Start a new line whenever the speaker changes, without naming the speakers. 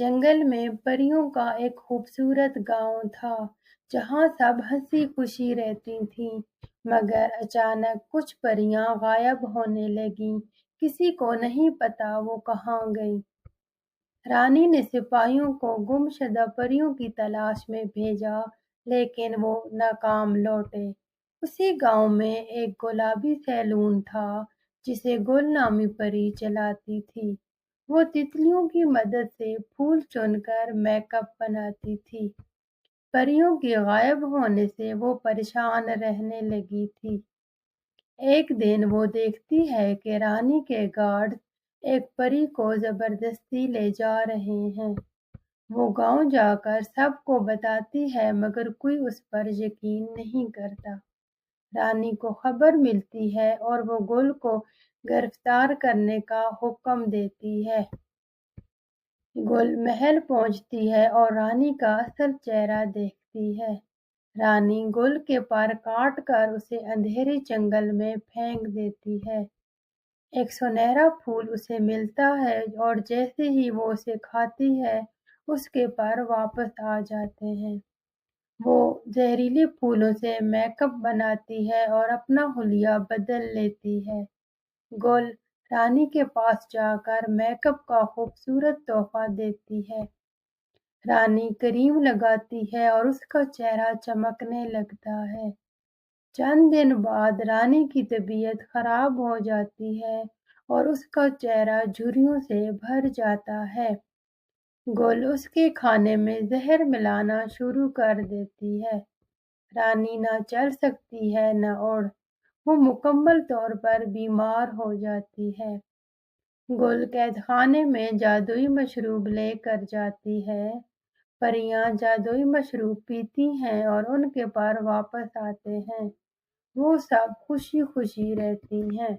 جنگل میں پریوں کا ایک خوبصورت گاؤں تھا جہاں سب ہنسی خوشی رہتی تھیں، مگر اچانک کچھ پریاں غائب ہونے لگیں۔ کسی کو نہیں پتا وہ کہاں گئیں۔ رانی نے سپاہیوں کو گمشدہ پریوں کی تلاش میں بھیجا، لیکن وہ ناکام لوٹے۔ اسی گاؤں میں ایک گلابی سیلون تھا جسے گل نامی پری چلاتی تھی۔ وہ تتلیوں کی مدد سے پھول چن کر میک اپ بناتی تھی۔ پریوں کے غائب ہونے سے وہ پریشان رہنے لگی تھی۔ ایک دن وہ دیکھتی ہے کہ رانی کے گارڈ ایک پری کو زبردستی لے جا رہے ہیں۔ وہ گاؤں جا کر سب کو بتاتی ہے مگر کوئی اس پر یقین نہیں کرتا۔ رانی کو خبر ملتی ہے اور وہ گل کو گرفتار کرنے کا حکم دیتی ہے۔ گل محل پہنچتی ہے اور رانی کا اصل چہرہ دیکھتی ہے۔ رانی گل کے پر کاٹ کر اسے اندھیرے جنگل میں پھینک دیتی ہے۔ ایک سنہرا پھول اسے ملتا ہے اور جیسے ہی وہ اسے کھاتی ہے اس کے پر واپس آ جاتے ہیں۔ وہ زہریلے پھولوں سے میک اپ بناتی ہے اور اپنا حلیہ بدل لیتی ہے۔ گل رانی کے پاس جا کر میک اپ کا خوبصورت تحفہ دیتی ہے۔ رانی کریم لگاتی ہے اور اس کا چہرہ چمکنے لگتا ہے۔ چند دن بعد رانی کی طبیعت خراب ہو جاتی ہے اور اس کا چہرہ جھریوں سے بھر جاتا ہے۔ گل اس کے کھانے میں زہر ملانا شروع کر دیتی ہے۔ رانی نہ چل سکتی ہے نہ اڑ، وہ مکمل طور پر بیمار ہو جاتی ہے۔ گل قید خانے میں جادوئی مشروب لے کر جاتی ہے۔ پریاں جادوئی مشروب پیتی ہیں اور ان کے پر واپس آتے ہیں۔ وہ سب خوشی خوشی رہتی ہیں۔